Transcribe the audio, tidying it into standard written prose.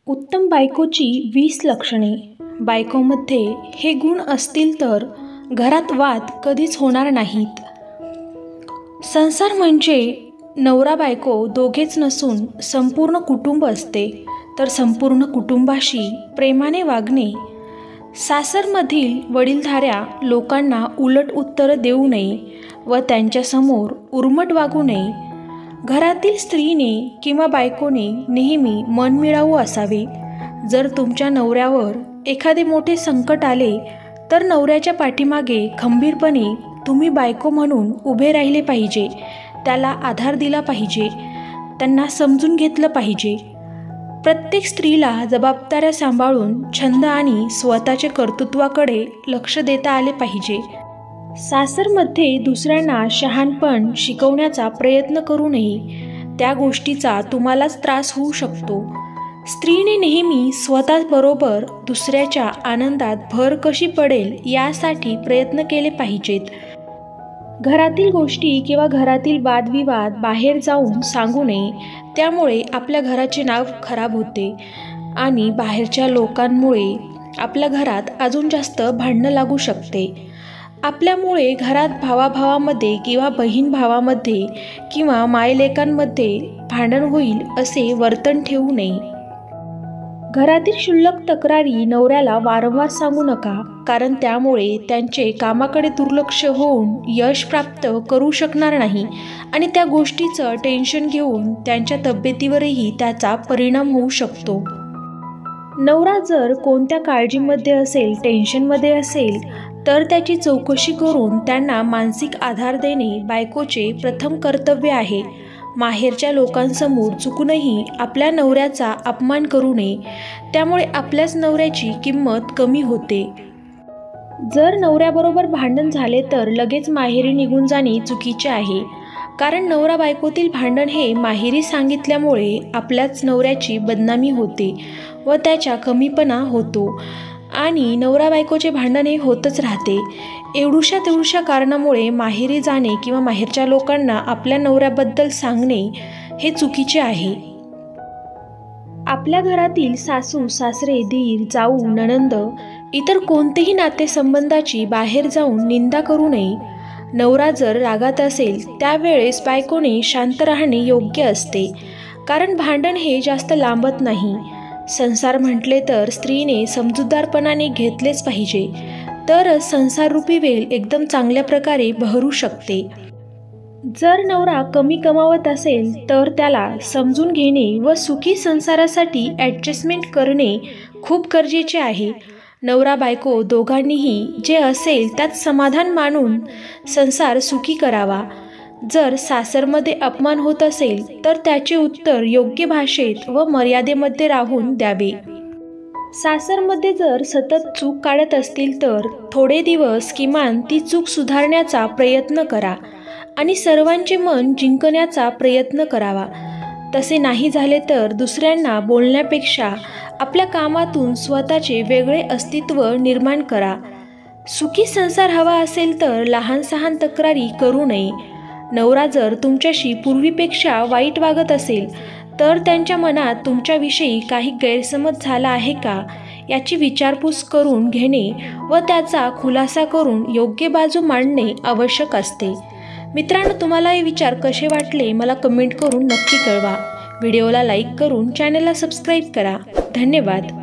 उत्तम बायकोची 20 लक्षणे. बायकोमध्ये हे गुण असतील तर घरात वाद कधीच होणार नाहीत. संसार म्हणजे नवरा बायको दोघेच नसून संपूर्ण कुटुंब असते. तर संपूर्ण कुटुंबाशी प्रेमाने वागणे, सासरमधील वडीलधाऱ्या लोकांना उलट उत्तर देऊ नये व त्यांच्यासमोर उर्मट वागू नये. घरातील स्त्रीने किंवा बायकोने नेहमी मनमिळावू असावे. जर तुमच्या नवऱ्यावर एखादे मोठे संकट आले तर नवऱ्याच्या पाठीमागे खंबीरपणे तुम्ही बायको म्हणून उभे राहिले पाहिजे. त्याला आधार दिला पाहिजे. त्यांना समजून घेतलं पाहिजे. प्रत्येक स्त्रीला जबाबदाऱ्या सांभाळून छंद आणि स्वतःच्या कर्तृत्वाकडे लक्ष देता आले पाहिजे. सासरमध्ये दुसऱ्यांना शहाणपण शिकवण्याचा प्रयत्न करू नये. त्या गोष्टीचा तुम्हालाच त्रास होऊ शकतो. स्त्रीने नेहमी स्वतःबरोबर दुसऱ्याच्या आनंदात भर कशी पडेल यासाठी प्रयत्न केले पाहिजेत. घरातील गोष्टी किंवा घरातील वादविवाद बाहेर जाऊन सांगू नये. त्यामुळे आपल्या घराचे नाव खराब होते आणि बाहेरच्या लोकांमुळे आपल्या घरात अजून जास्त भांडणं लागू शकते. आपल्यामुळे घरात भावाभावामध्ये किंवा बहीण भावामध्ये किंवा मायलेकांमध्ये भांडण होईल असे वर्तन ठेवू नये. घरातील क्षुल्लक तक्रारी नवऱ्याला वारंवार सांगू नका, कारण त्यामुळे त्यांचे कामाकडे दुर्लक्ष होऊन यश प्राप्त करू शकणार नाही आणि त्या गोष्टीचं टेन्शन घेऊन त्यांच्या तब्येतीवरही त्याचा परिणाम होऊ शकतो. नवरा जर कोणत्या काळजीमध्ये असेल, टेन्शनमध्ये असेल तर त्याची चौकशी करून त्यांना मानसिक आधार देणे बायकोचे प्रथम कर्तव्य आहे. माहेरच्या लोकांसमोर चुकूनही आपल्या नवऱ्याचा अपमान करू नये. त्यामुळे आपल्याच नवऱ्याची किंमत कमी होते. जर नवऱ्याबरोबर भांडण झाले तर लगेच माहेरी निघून जाणे चुकीचे आहे. कारण नवरा बायकोतील भांडण हे माहेरी सांगितल्यामुळे आपल्याच नवऱ्याची बदनामी होते व त्याच्या कमीपणा होतो आणि नवरा बायकोचे भांडण हे होतच राहते. एवढ्या तेवढ्या कारणामुळे माहेरी जाणे किंवा माहेरच्या लोकांना आपल्या नवऱ्याबद्दल सांगणे हे चुकीचे आहे. आपल्या घरातील सासू सासरे, दीर, जाऊ, नणंद इतर कोणतेही नातेसंबंधाची बाहेर जाऊन निंदा करू नये. नवरा जर रागात असेल त्यावेळेस बायकोने शांत राहणे योग्य असते, कारण भांडण हे जास्त लांबत नाही. संसार म्हटले तर स्त्रीने समजूतदारपणाने घेतलेच पाहिजे, तरच संसाररूपी वेल एकदम चांगल्या प्रकारे बहरू शकते. जर नवरा कमी कमावत असेल तर त्याला समजून घेणे व सुखी संसारासाठी ॲडजस्टमेंट करणे खूप गरजेचे आहे. नवरा बायको दोघांनीही जे असेल त्यात समाधान मानून संसार सुखी करावा. जर सासरमध्ये अपमान होत असेल तर त्याचे उत्तर योग्य भाषेत व मर्यादेमध्ये राहून द्यावे. सासरमध्ये जर सतत चूक काढत असतील तर थोडे दिवस किमान ती चूक सुधारण्याचा प्रयत्न करा आणि सर्वांचे मन जिंकण्याचा प्रयत्न करावा. तसे नाही झाले तर दुसऱ्यांना बोलण्यापेक्षा आपल्या कामातून स्वतःचे वेगळे अस्तित्व निर्माण करा. सुखी संसार हवा असेल तर लहान सहान तक्रारी करू नये. नवरा जर तुमच्याशी पूर्वीपेक्षा वाईट वागत असेल तर त्यांच्या मनात तुमच्याविषयी काही गैरसमज झाला आहे का याची विचारपूस करून घेणे व त्याचा खुलासा करून योग्य बाजू मांडणे आवश्यक असते. मित्रांनो, तुम्हाला हे विचार कसे वाटले मला कमेंट करून नक्की कळवा. व्हिडिओला लाईक करून चॅनलला सबस्क्राईब करा. धन्यवाद.